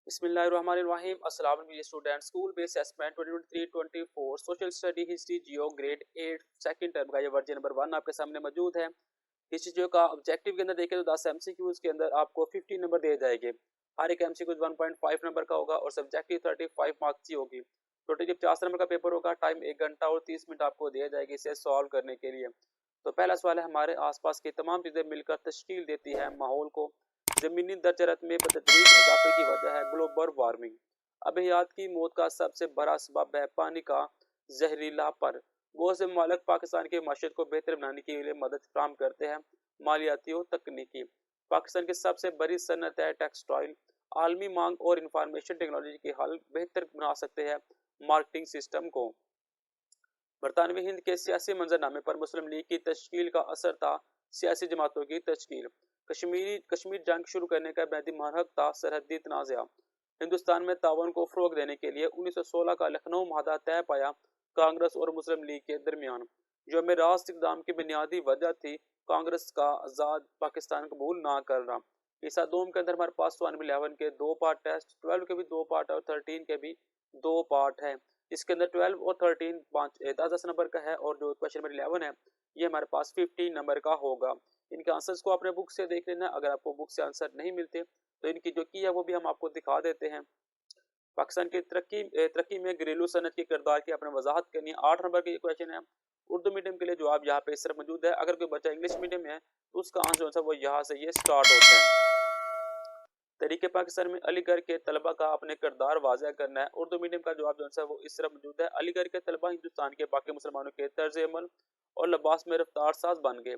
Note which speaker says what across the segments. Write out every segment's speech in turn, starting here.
Speaker 1: बिस्मिल्लाहिर्रहमानिर्रहीम। अस्सलाम वालेकुम student. School based assessment 2023-24 social study history geo grade 8 second term का ये वर्जन नंबर 1 आपके सामने मौजूद है। हिस्ट्री जियो का ऑब्जेक्टिव के अंदर देखें तो 10 एमसीक्यूज के अंदर आपको 50 नंबर दिए जाएंगे। हर एक एमसीक्यूज 1.5 नंबर का होगा और सब्जेक्टिव 35 मार्क्स की होगी। टोटल जब 50 नंबर का पेपर होगा, टाइम 1 घंटा और 30 मिनट आपको दिए जाएगी इसे सॉल्व करने के लिए। तो पहला सवाल है, हमारे आसपास की तमाम चीजें मिलकर तश्कील देती है माहौल को। जमीनी दर्जारत में बतदरीज इजाफे की वजह है ग्लोबल वार्मिंग। अभियात की मौत का सबसे बड़ा सबब है पानी का जहरीलापन। बहुत से मालिक पाकिस्तान की माशत को बेहतर बनाने के लिए मदद फराम करते हैं, मालियाती और तकनीकी। पाकिस्तान की सबसे बड़ी सनत है टेक्सटाइल। आलमी मांग और इंफॉर्मेशन टेक्नोलॉजी के हल बेहतर बना सकते हैं मार्केटिंग सिस्टम को। बरतानवी हिंद के सियासी मंजरनामे पर मुस्लिम लीग की तश्कील का असर था। सियासी जमातों की तश्कील। कश्मीर जंग शुरू करने का बैदी महक था सरहदी तनाज़ा। हिंदुस्तान में तावन को फ़रोग देने के लिए 1916 का लखनऊ माहदा तय पाया कांग्रेस और मुस्लिम लीग के दरमियान। जो में रास्त इक़दाम की बुनियादी वजह थी कांग्रेस का आज़ाद पाकिस्तान कबूल ना करना। ईसा दोम के अंदर हमारे पास 11 के 2 पार्ट टेस्ट, 12 के भी 2 पार्ट और 13 के भी 2 पार्ट है। इसके अंदर 12 और 13 10 नंबर का है और जो क्वेश्चन नंबर 11 है ये हमारे पास 15 नंबर का होगा। इनके आंसर्स को आपने बुक से देख लेना। अगर आपको बुक से आंसर नहीं मिलते तो इनकी जो की है वो भी हम आपको दिखा देते हैं। पाकिस्तान की तरक्की में घरेलू सनत के किरदार की आपने वजाहत करनी है। 8 नंबर का ये क्वेश्चन है। उर्दू मीडियम के लिए जवाब यहाँ पे इस तरफ मौजूद है। अगर कोई बच्चा इंग्लिश मीडियम में है तो उसका आंसर जो है वो यहाँ से ये स्टार्ट होता है। तरीके पाकिस्तान में अलीगढ़ के तलबा का अपने किरदार वाज़ह करना है। उर्दू मीडियम का जवाब जो है वो इस तरह मौजूद है। अलीगढ़ के तलबा हिंदुस्तान के बाकी मुसलमानों के तर्ज अमल और लिबास में रफ्तार साज बन गए।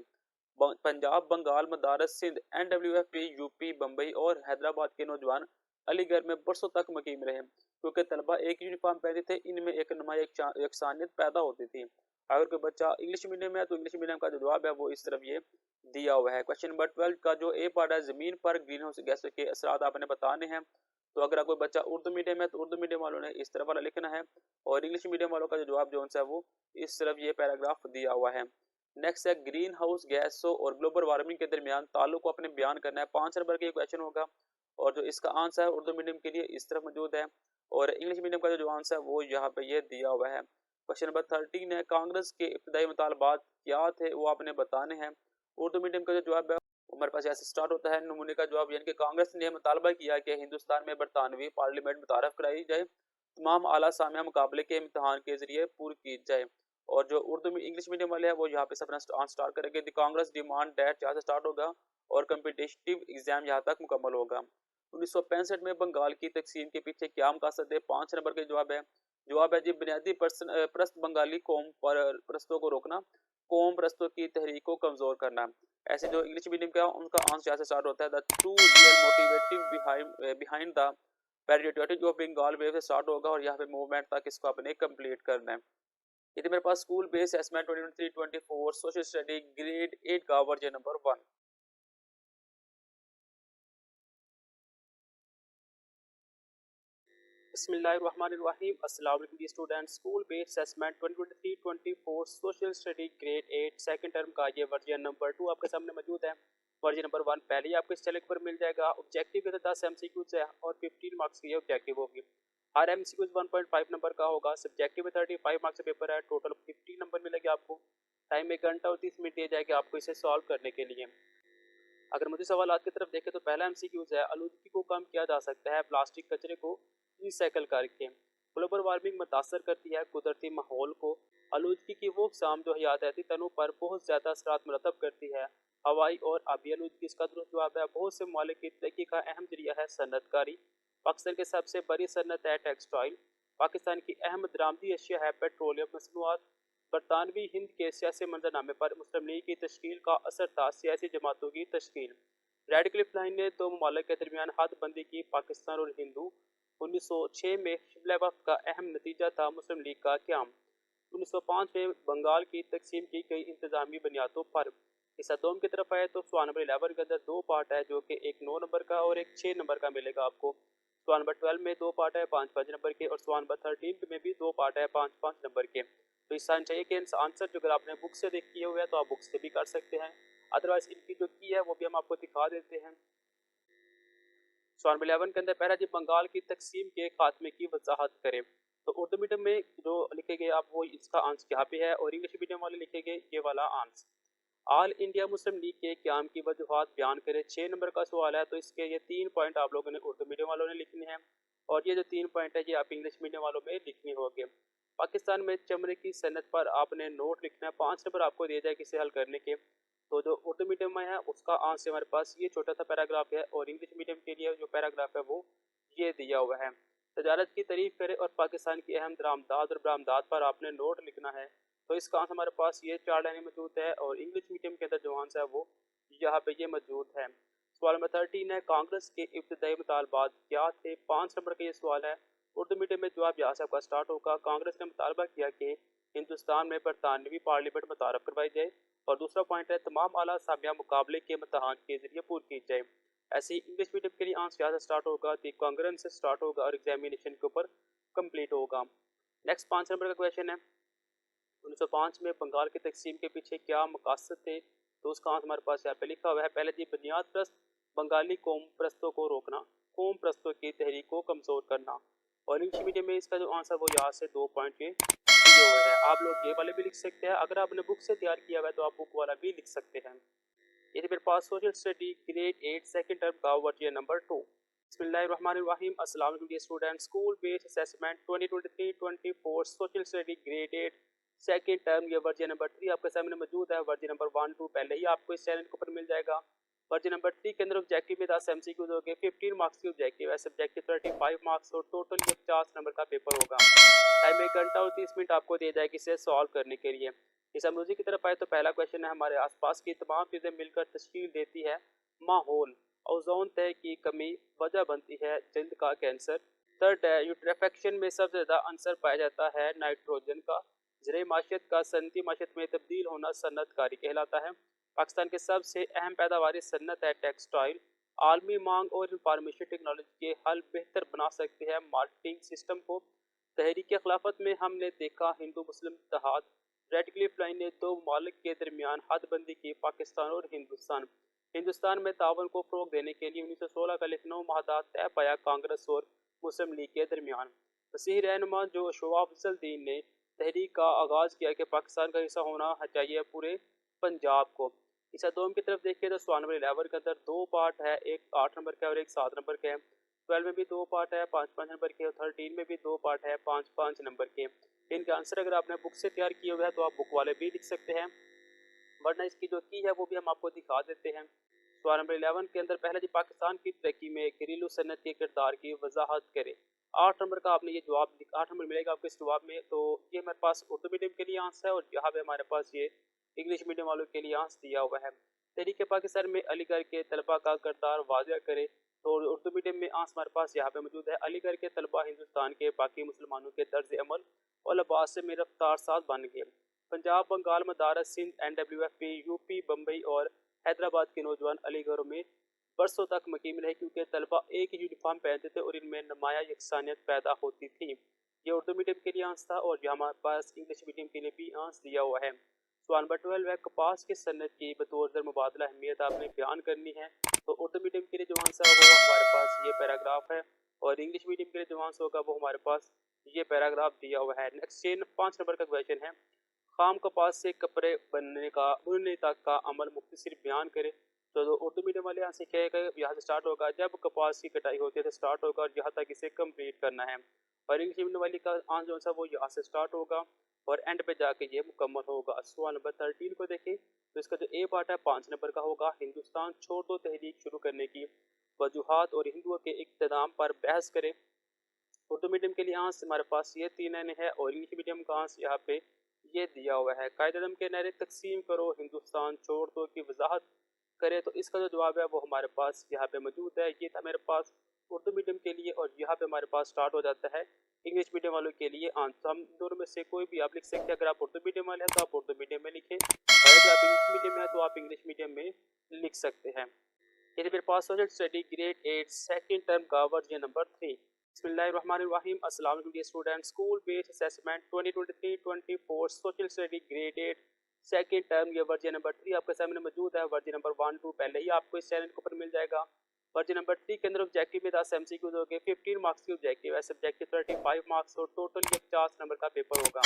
Speaker 1: पंजाब, बंगाल, मदारस, सिंध, NWFP, यूपी, बम्बई और हैदराबाद के नौजवान अलीगढ़ में बरसों तक मुकीम रहे। क्योंकि तलबा एक यूनिफॉर्म पहनते थे, इनमें एक नुमाया यकसानियत पैदा होती थी। अगर कोई बच्चा इंग्लिश मीडियम में है तो इंग्लिश मीडियम का जो जवाब है वो इस तरफ ये दिया हुआ है। क्वेश्चन नंबर 12 का जो ए पार्ट है, जमीन पर ग्रीन हाउस गैसों के असरात आपने बताने हैं। तो अगर कोई बच्चा उर्दू मीडियम है तो उर्दू मीडियम वालों ने इस तरफ वाला लिखना है और इंग्लिश मीडियम वालों का जो जवाब जो है वो इस तरफ ये पैराग्राफ दिया हुआ है। नेक्स्ट है, ग्रीन हाउस गैसों और ग्लोबल वार्मिंग के दरमियान ताल्लुक को अपने बयान करना है। 5 नंबर का ये क्वेश्चन होगा और जो इसका आंसर है उर्दू मीडियम के लिए इस तरफ मौजूद है और इंग्लिश मीडियम का जो आंसर है वो यहाँ पे ये दिया हुआ है। क्वेश्चन नंबर 13 है, कांग्रेस के इब्तदाई मुतालबात क्या थे वो आपने बताने हैं। उर्दू मीडियम का जो जवाब है हमारे पास ऐसे स्टार्ट होता है। नमूने का जवाब यानी कि कांग्रेस ने मुतालबा किया कि हिंदुस्तान में बरतानवी पार्लियामेंट मुतारफ कराई जाए, तमाम आला सामिया मुकाबले के इम्तहान के जरिए पूरी की जाए। और जो उर्दू में इंग्लिश मीडियम वाले हैं वो यहाँ पे अपना स्टार्ट करेंगे। द कांग्रेस डिमांड डेट यहाँ से स्टार्ट होगा और कम्पिटिटिव एग्जाम यहाँ तक मुकम्मल होगा। 1965 में बंगाल की तकसीम के पीछे क्या मकसद है। 5 नंबर के जवाब है जी बुनियादी प्रस्त बंगाली कौम परस्तों को रोकना, कौम परस्तों की तहरीक को कमजोर करना। ऐसे जो इंग्लिश मीडियम का उनका आंसर यहाँ से स्टार्ट होता है। The true real motivative behind the patriotic of Bengal wave से स्टार्ट होगा और यहाँ पे मूवमेंट तक इसको अपने कंप्लीट करना है। ये मेरे पास school based assessment 2023-24 social study grade 8 का वर्जन नंबर 1। बिस्मिल्लाहिर्रहमानिर्रहीम। अस्सलाम वालेकुम student. School based assessment 2023-24 social study grade 8 second term का ये वर्जन नंबर 2 आपके सामने मौजूद है। वर्जन नंबर 1 पहले ही आपको इस चैनल पर मिल जाएगा। ऑब्जेक्टिव के 10 MCQs है और 15 मार्क्स की ऑब्जेक्टिव होगी। हर MCQ 1.5 नंबर का होगा। सब्जेक्टिव में 35 मार्क्स का पेपर है। टोटल 15 नंबर मिलेंगे आपको। टाइम 1 घंटा और 30 मिनट दिए जाएंगे आपको इसे सॉल्व करने के लिए। अगर मुझे सवाल की तरफ देखें तो पहला MCQs है, आलूदगी को कम किया जा सकता है प्लास्टिक कचरे को रिसाइकिल करके। ग्लोबल वार्मिंग मुतासर करती है कुदरती माहौल को। आलूदगी की वो अक़साम जो हयातियाती तनों पर बहुत ज़्यादा असरात मुरतब करती है। हवाई और आबी आलूदगी इसका दुरुस्त जवाब है। बहुत से ममालिक की तरक्की का अहम जरिया है सनतकारी। पाकिस्तान की सबसे बड़ी सनत है टेक्सटाइल। पाकिस्तान की अहम दरामदी अशिया है पेट्रोलियम मसनूआत। बरतानवी हिंद के सियासी मंजरनामे पर मुस्लिम लीग की तश्कील का असर था सियासी जमातों की तश्कील। रेड क्लिफ लाइन ने दो ममालिक के दरमियान हदबंदी की। पाकिस्तान और हिंदू 1906 में शिमला वक्त का अहम नतीजा था मुस्लिम लीग का क्याम। 1905 में बंगाल की तकसीम की गई इंतजामी बुनियादों पर। हिस्सा दोम की तरफ आए तो सवाल नंबर 11 के अंदर 2 पार्ट है जो कि एक 9 नंबर का और एक 6 नंबर का मिलेगा आपको। सवाल नंबर 12 में 2 पार्ट है 5-5 नंबर के और सवाल नंबर 13 में भी 2 पार्ट है 5-5 नंबर के। तो इस चाहिए कि आंसर जो अगर आपने बुक से देख किए हुए हैं तो आप बुक से भी कर सकते हैं। अदरवाइज इनकी जो की है वो भी हम आपको दिखा देते हैं। सवाल नंबर 11 के अंदर पहला जी बंगाल की तकसीम के खात्मे की वजाहत करें। तो उर्दू मीडियम में जो लिखेंगे आप वो इसका आंसर यहाँ पे है, और इंग्लिश मीडियम वाले लिखेंगे ये वाला answer. All India Muslim league के क्याम की वजूहात बयान करें। 6 नंबर का सवाल है, तो इसके ये 3 पॉइंट आप लोगों ने उर्दू मीडियम वालों ने लिखने हैं, और ये जो 3 पॉइंट है ये आप इंग्लिश मीडियम वालों में लिखने होंगे। पाकिस्तान में चमड़े की सनत पर आपने नोट लिखना है, 5 नंबर आपको दिए जाए किसे हल करने के। तो जो उर्दू मीडियम में है उसका आंसर हमारे पास ये छोटा सा पैराग्राफ है, और इंग्लिश मीडियम के लिए जो पैराग्राफ है वो ये दिया हुआ है। तजारत की तारीफ करें और पाकिस्तान की अहम दरामदाद और बरामदाद पर आपने नोट लिखना है। तो इसका आंसर हमारे पास ये 4 लाइनें मौजूद है, और इंग्लिश मीडियम के अंदर जो आंसर है वो यहाँ पे ये मौजूद है। सवाल नंबर 13 है, कांग्रेस के इब्तदाई मुतालबात क्या थे। 5 नंबर का ये सवाल है। उर्दू मीडियम में जवाब यहाँ से आपका स्टार्ट होगा। कांग्रेस ने मुतालबा किया कि हिंदुस्तान में बरतानवी पार्लियामेंट मुतारफ करवाई जाए, और दूसरा पॉइंट है तमाम आला सामिया मुकाबले के इम्तहान के जरिए पूरी की जाए। ऐसे ही इंग्लिश मीडियम के लिए आंसर यहाँ से स्टार्ट होगा, दी कांग्रेस से स्टार्ट होगा और एग्जामिनेशन के ऊपर कंप्लीट होगा। नेक्स्ट 5 नंबर का क्वेश्चन है, 1905 में बंगाल की तकसीम के पीछे क्या मकासद थे। तो उसका आंसर हमारे पास यहाँ पे लिखा हुआ है। पहले जी बुनियाद प्रस्त बंगाली कौम प्रस्तों को रोकना, कौम प्रस्तों की तहरीक को कमजोर करना। और इंग्लिश मीडियम में इसका जो आंसर वो यहाँ से 2 पॉइंट ये दिए हुए हैं। आप लोग ये वाले भी लिख सकते हैं, अगर आपने बुक से तैयार किया हुआ है तो आप बुक वाला भी लिख सकते हैं। ये मेरे पास social study grade 8 second term का वर्जियन नंबर 2। बिस्मिल्लाहिर्रहमानिर्रहीम। अस्सलाम वालेकुम student. School based assessment 2023-24 social study grade 8 second term ये वर्जन नंबर 3 आपके सामने मौजूद है। वर्जन नंबर 1 2 पहले ही आपको इस चैनल के ऊपर मिल जाएगा। वर्जन नंबर 3 के अंदर ऑब्जेक्टिव में 10 एमसीक्यूज होंगे, 15 मार्क्स की ऑब्जेक्टिव है, सब्जेक्टिव 35 मार्क्स, और टोटल ये 50 नंबर का पेपर होगा। टाइम 1 घंटा और 30 मिनट आपको दिए जाएगी इसे सॉल्व करने के लिए। इस अमरूजी की तरफ आए तो पहला क्वेश्चन है, हमारे आसपास की तमाम चीज़ें मिलकर तश्कील देती है माहौल। ओजोन तय की कमी वजह बनती है जल्द का कैंसर। थर्ड है, यूट्रेफेक्शन में सबसे ज़्यादा आंसर पाया जाता है नाइट्रोजन का। ज़रिए माशियत का सनती माशियत में तब्दील होना सन्नतकारी कहलाता है। पाकिस्तान के सबसे अहम पैदावारी सन्नत है टेक्सटाइल। आलमी मांग और इंफॉर्मेशन टेक्नोलॉजी के हल बेहतर बना सकते हैं मार्केटिंग सिस्टम को। तहरीक खिलाफत में हमने देखा हिंदू मुस्लिम इत्तेहाद। रेड क्लिफ लाइन ने दो ममालिक के दरमियान हदबंदी की, पाकिस्तान और हिंदुस्तान। हिंदुस्तान में तावन को फ़रोग देने के लिए 1916 का लखनऊ महादा तय पाया कांग्रेस और मुस्लिम लीग के दरमियान। वसीह रहनुमा जो शवाब अफजलदीन ने तहरीक का आगाज़ किया कि पाकिस्तान का हिस्सा होना चाहिए पूरे पंजाब को। हिस्सा दोम की तरफ देखिए तो सवाल नंबर 11 के अंदर 2 पार्ट है, एक 8 नंबर का और एक 7 नंबर का है। 12 में भी 2 पार्ट है, 5-5 नंबर के, और 13 में भी 2 पार्ट है, 5-5 नंबर के। इनके आंसर अगर आपने बुक से तैयार किए हुए हैं तो आप बुक वाले भी लिख सकते हैं, वरना इसकी जो की है वो भी हम आपको दिखा देते हैं। सवाल नंबर 11 के अंदर पहले जी पाकिस्तान की तरक्की में घरेलू सनत के किरदार की वजाहत करें। 8 नंबर का आपने ये जवाब 8 नंबर मिलेगा आपको इस जवाब में। तो ये हमारे पास उर्दू मीडियम के लिए आंसर है, और यहाँ पे हमारे पास ये इंग्लिश मीडियम वालों के लिए आंसर दिया हुआ है। तहरीक पाकिस्तान में अलीगढ़ के तलबा का किरदार वाज़ह करे। तो उर्दू मीडियम में आंसर हमारे पास यहाँ पे मौजूद है। अलीगढ़ के तलबा हिंदुस्तान के बाकी मुसलमानों के तर्ज अमल और लिबास से में रफ्तार साथ बन गए। पंजाब, बंगाल, मदारस, सिंध, NWFP, यूपी, बम्बई और हैदराबाद के नौजवान अलीगढ़ में बरसों तक मुकीम रहे, क्योंकि तलबा एक ही यूनिफॉर्म पहनते थे और इनमें नुमाया यकसानियत पैदा होती थी। ये उर्दू मीडियम के लिए आंसर था, और यहाँ हमारे पास इंग्लिश मीडियम के लिए भी आंसर दिया हुआ है। सवाल नंबर 12 है, कपास की सन्नत की बतौर दर मुबादला अहमियत आपने बयान करनी है। तो उर्दू मीडियम के लिए जो आंसर होगा वो हमारे पास ये पैराग्राफ है, और इंग्लिश मीडियम के लिए जो आंसर होगा वो हमारे पास ये पैराग्राफ दिया हुआ है। नेक्स्ट 5 नंबर का क्वेश्चन है, खाम कपास से कपड़े बुनने तक का अमल मुख्तसर बयान करे। तो उर्दू मीडियम वाले यहाँ से क्या यहाँ से स्टार्ट होगा, जब कपास की कटाई होती है तो स्टार्ट होगा, और यहाँ तक इसे कंप्लीट करना है। और इंग्लिश मीडियम वाली का आंसर जो है वो यहाँ से स्टार्ट होगा और एंड पे जाके ये मुकम्मल होगा। सवाल नंबर 13 को देखें तो इसका जो ए पार्ट है 5 नंबर का होगा। हिंदुस्तान छोड़ दो तहरीक शुरू करने की वजूहात और हिंदुओं के इक़्तिदाम पर बहस करें। उर्दू मीडियम के लिए आंसर हमारे पास ये 3 है, और इंग्लिश मीडियम का आंसर यहाँ पे ये दिया हुआ है। कायदे-ए-आज़म के नारे तकसीम करो, हिंदुस्तान छोड़ दो की वजाहत करें। तो इसका जो जवाब है वो हमारे पास यहाँ पे मौजूद है। ये था मेरे पास उर्दू मीडियम के लिए, और यहाँ पे हमारे पास स्टार्ट हो जाता है इंग्लिश मीडियम वालों के लिए आंसर। हम दोनों में से कोई भी आप लिख सकते हैं। अगर आप उर्दू मीडियम वाले हैं तो आप उर्दू मीडियम में लिखें, और अगर आप इंग्लिश मीडियम में हैं तो आप इंग्लिश मीडियम में लिख सकते हैं। ये मेरे पास social study grade 8 second term का वर्जन नंबर 3। बिस्मिल्लाहिर्रहमानिर्रहीम। अस्सलाम वालेकुम student. School based assessment 2023-24 social study grade 8 second term ये वर्जन नंबर 3 आपके सामने मौजूद है। वर्जन नंबर 1 2 पहले ही आपको इस चैनल के ऊपर मिल जाएगा। वर्जन नंबर 3 के अंदर ऑब्जेक्टिव में 10 एमसीक्यूज हो गए, 15 मार्क्स की ऑब्जेक्टिव है, सब्जेक्टिव 35 मार्क्स और टोटल ये 50 नंबर का पेपर होगा।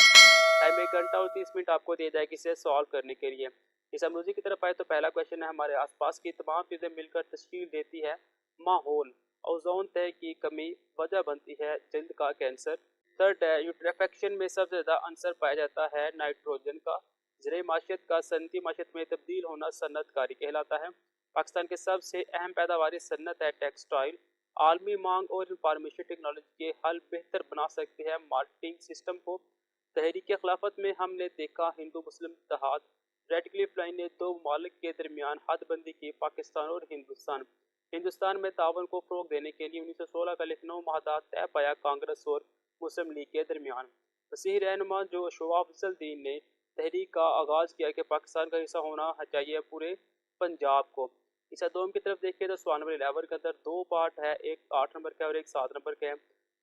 Speaker 1: टाइम 1 घंटा और 30 मिनट आपको दिए जाएगी इसे सॉल्व करने के लिए। इस अमरूजी की तरफ आए तो पहला क्वेश्चन है, हमारे आसपास की तमाम चीजें मिलकर तश्कील देती है माहौल, ओजोन तय की कमी वजह बनती है जल्द का कैंसर। थर्ड है, यूट्रेफेक्शन में सबसे ज्यादा आंसर पाया जाता है नाइट्रोजन का। ज़राई माशियत का सनती माशियत में तब्दील होना सन्नतकारी कहलाता है। पाकिस्तान के सबसे अहम पैदावारी सन्नत है टेक्सटाइल। आलमी मांग और इंफॉर्मेशन टेक्नोलॉजी के हल बेहतर बना सकते हैं मार्केटिंग सिस्टम को। तहरीक खिलाफत में हमने देखा हिंदू मुस्लिम इत्तेहाद। रेडक्लिफ लाइन ने दो ममालिक के दरमियान हदबंदी की, पाकिस्तान और हिंदुस्तान। हिंदुस्तान में तावन को फ़रोग देने के लिए 1916 का लखनऊ महादा तय पाया कांग्रेस और मुस्लिम लीग के दरमियान। वसीह रहनुमा जो शवाब अफजलदीन ने तहरीक का आगाज़ किया कि पाकिस्तान का हिस्सा होना चाहिए पूरे पंजाब को। इस दोम की तरफ देखिए तो सवाल नंबर 11 के अंदर दो पार्ट है, एक 8 नंबर का और एक 7 नंबर का है।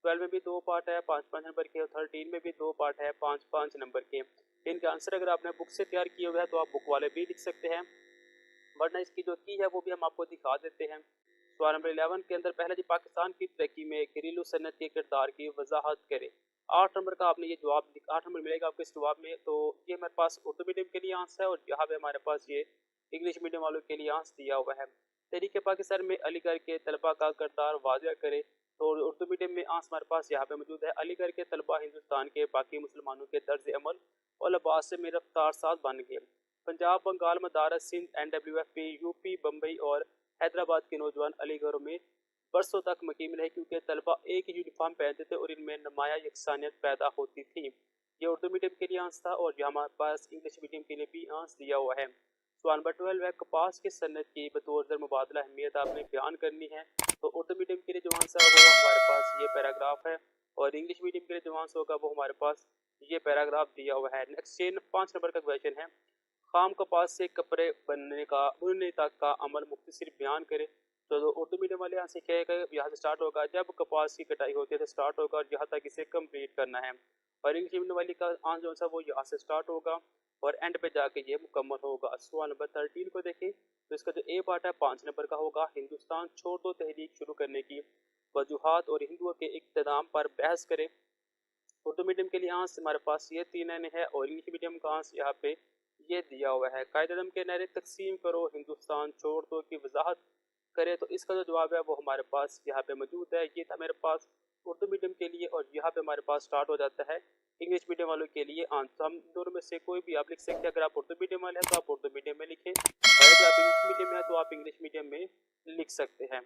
Speaker 1: 12 में भी दो पार्ट है, 5-5 नंबर के, और 13 में भी दो पार्ट है, 5-5 नंबर के। इनके आंसर अगर आपने बुक से तैयार किए हुए हैं तो आप बुक वाले भी लिख सकते हैं, वरना इसकी जो की है वो भी हम आपको दिखा देते हैं। सवाल नंबर 11 के अंदर पहला जी, पाकिस्तान की तरक्की में घरेलू सनत के किरदार की वजाहत करे। 8 नंबर का आपने ये जवाब 8 नंबर मिलेगा आपको इस जवाब में। तो ये हमारे पास उर्दू मीडियम के लिए आंसर है और यहाँ पे हमारे पास ये इंग्लिश मीडियम वालों के लिए आंसर दिया हुआ है। तहरीक पाकिस्तान में अलीगढ़ के तलबा का किरदार वाज़ह करे। तो उर्दू मीडियम में आंसर हमारे पास यहाँ पे मौजूद है, अलीगढ़ के तलबा हिंदुस्तान के बाकी मुसलमानों के तर्ज अमल और लिबास में रफ्तार साथ बन गए। पंजाब, बंगाल, मदारस, सिंध, NWFP, यूपी, बम्बई और हैदराबाद के नौजवान अलीगढ़ में बरसों तक मुकीम रहे क्योंकि तलबा एक ही यूनिफॉर्म पहनते थे और इनमें नुमाया यकसानियत पैदा होती थी। ये उर्दू मीडियम के लिए आंसर था और यहाँ हमारे पास इंग्लिश मीडियम के लिए भी आंसर दिया हुआ है। सवाल नंबर 12 है, कपास की सन्नत की बतौर ज़र मुबादला अहमियत आपने बयान करनी है। तो उर्दू मीडियम के लिए जो आंसर होगा हमारे पास ये पैराग्राफ है और इंग्लिश मीडियम के लिए जो आंसर होगा वो हमारे पास ये पैराग्राफ दिया हुआ है। नेक्स्ट 5 नंबर का क्वेश्चन है, खाम कपास से कपड़े बुनने तक का अमल मुख्तसर बयान करे। तो उर्दू मीडियम वाले यहाँ से क्या है, यहाँ से स्टार्ट होगा जब कपास की कटाई होती है तो स्टार्ट होगा और यहाँ तक इसे कंप्लीट करना है। और इंग्लिश मीडियम वाली का आंसर जो है वो यहाँ से स्टार्ट होगा और एंड पे जाके ये मुकम्मल होगा। सवाल नंबर 13 को देखें तो इसका जो ए पार्ट है 5 नंबर का होगा, हिंदुस्तान छोड़ दो तहरीक शुरू करने की वजूहात और हिंदुओं के इक़्तिदाम पर बहस करे। उर्दू मीडियम के लिए आंसर हमारे पास ये 3 है और इंग्लिश मीडियम का आंसर यहाँ पे ये दिया हुआ है। कायदे के नारे तकसीम करो, हिंदुस्तान छोड़ दो की वजाहत करे। तो इसका जो जवाब है वो हमारे पास यहाँ पे मौजूद है। ये था मेरे पास उर्दू मीडियम के लिए और यहाँ पे हमारे पास स्टार्ट हो जाता है इंग्लिश मीडियम वालों के लिए आंसर। हम दोनों में से कोई भी आप लिख सकते हैं। अगर आप उर्दू मीडियम वाले हैं तो आप उर्दू मीडियम में लिखें और अगर आप इंग्लिश मीडियम में हैं तो आप इंग्लिश मीडियम में लिख सकते हैं।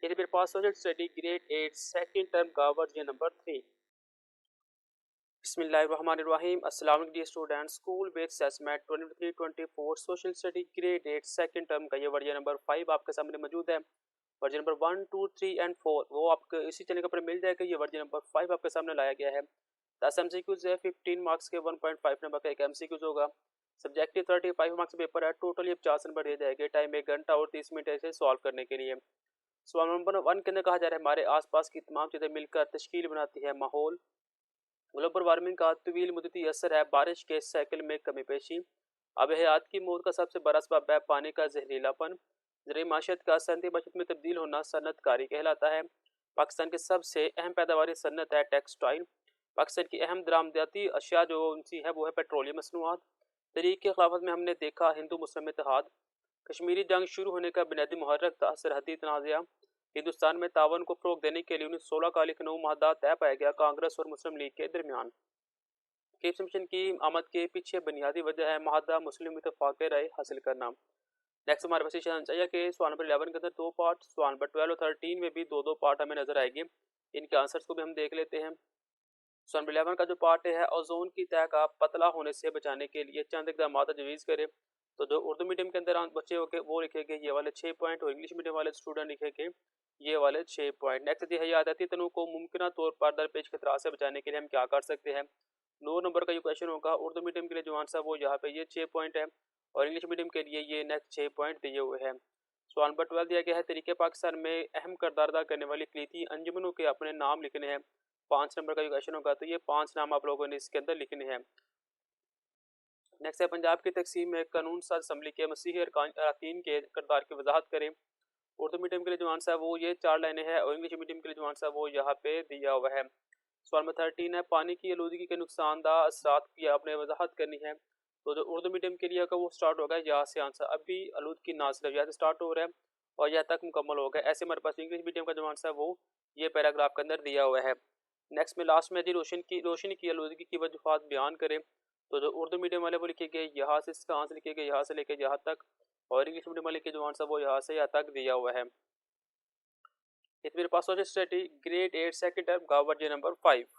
Speaker 1: ये मेरे पास social study grade 8 second term का वर्जन नंबर 3। बिस्मिल्लाहिर्रहमानिर्रहीम। अस्सलाम वालेकुम dear student, school based assessment 23-24 social study grade 8 second term का ये वर्जन नंबर 5 आपके सामने मौजूद है। वर्जन नंबर 1, 2, 3 एंड 4 वो आपको इसी चैनल पर मिल जाएगा। ये वर्जन नंबर 5 आपके सामने लाया गया है। 10 MCQs है, 15 मार्क्स के 1.5 नंबर का एक MCQs होगा। सब्जेक्टिव 35 मार्क्स पेपर है, टोटल ये 50 नंबर दिए जाएंगे। टाइम 1 घंटा और 30 मिनट ऐसे सॉल्व करने के लिए। सवाल नंबर 1 के अंदर कहा जा रहा है, हमारे आसपास की तमाम चीज़ें मिलकर तश्कील बनाती है माहौल। ग्लोबल वार्मिंग का तवील मुद्दती असर है, बारिश के साइकिल में कमी पेशी। अब हयात की मौत का सबसे बड़ा सबब है पानी का जहरीलापन। ज़रिए माशत का सनती माशत में तब्दील होना सनतकारी कहलाता है। पाकिस्तान की सबसे अहम पैदावारी सनत है टेक्सटाइल। पाकिस्तान की अहम दरामदाती अशिया जो उनसी है वो है पेट्रोलियम मसनूआत। तहरीक के खिलाफत में हमने देखा हिंदू मुस्लिम इत्तेहाद। कश्मीरी जंग शुरू होने का बुनियादी मुहर्रक था सरहदी तनाज़ा। हिंदुस्तान में तावन को फ़रोग देने के लिए 1916 का लखनऊ माहदा तय पाया गया कांग्रेस और मुस्लिम लीग के दरमियान। केप्स मिशन की आमद के पीछे बुनियादी वजह है माहदा मुस्लिम इतफाक़ राय हासिल करना। नेक्स्ट हमारे पास चाहिए कि सवाल नंबर 11 के अंदर दो पार्ट, सवाल नंबर 12 और 13 में भी दो दो पार्ट हमें नजर आएंगे। इनके आंसर्स को भी हम देख लेते हैं। सवाल नंबर 11 का जो पार्ट है, ओजोन की तह का पतला होने से बचाने के लिए चंद इक़दाम तजवीज़ करें। तो जो उर्दू मीडियम के अंदर बच्चे होंगे वो लिखेंगे ये वाले 6 पॉइंट और इंग्लिश मीडियम वाले स्टूडेंट लिखेंगे ये वाले 6 पॉइंट। नेक्स्ट है, हयाती तनों को मुमकिन तौर पर दरपेश खतरा से बचाने के लिए हम क्या कर सकते हैं। 9 नंबर का ये क्वेश्चन होगा। उर्दू मीडियम के लिए जो आंसर वो यहाँ पे ये 6 पॉइंट है और इंग्लिश मीडियम के लिए ये नेक्स्ट 6 पॉइंट दिए हुए हैं। सवाल नंबर 12 दिया गया है, तरीके पाकिस्तान में अहम किरदार अदा करने वाली इकलीती अंजुमनों के अपने नाम लिखने हैं। 5 नंबर का ये क्वेश्चन होगा तो ये 5 नाम आप लोगों ने इसके अंदर लिखने हैं। नेक्स्ट है, पंजाब की तकसीम में कानून साज असम्बली के मसीही अरकान के किरदार की वजाहत करें। उर्दू मीडियम के लिए जो आंसर है वो ये 4 लाइनें हैं और इंग्लिश मीडियम के लिए जो आंसर है वो यहाँ पे दिया हुआ है। सवाल नंबर 13 है, पानी की आलूदगी के नुकसानदा असरात की आपने वजाहत करनी है। तो जो उर्दू मीडियम के लिए होगा वो स्टार्ट होगा यहाँ से आंसर, अभी आलूदगी ना सिर्फ यहाँ से स्टार्ट हो रहा है और यहाँ तक मुकम्मल हो गया। ऐसे हमारे पास इंग्लिश मीडियम का जो आंसर है वो ये पैराग्राफ के अंदर दिया हुआ है। नेक्स्ट में लास्ट में जी रोशनी की आलूदगी की वजूहात बयान करें। तो जो उर्दू मीडियम वाले वो लिखेंगे यहाँ से, इसका आंसर लिखेंगे यहाँ से लेके यहाँ तक, और इंग्लिश मीडियम वाले के जो आंसर वो यहाँ से यहाँ तक दिया हुआ है। इस मेरे पास social study grade 8 second term का वर्जन नंबर 5।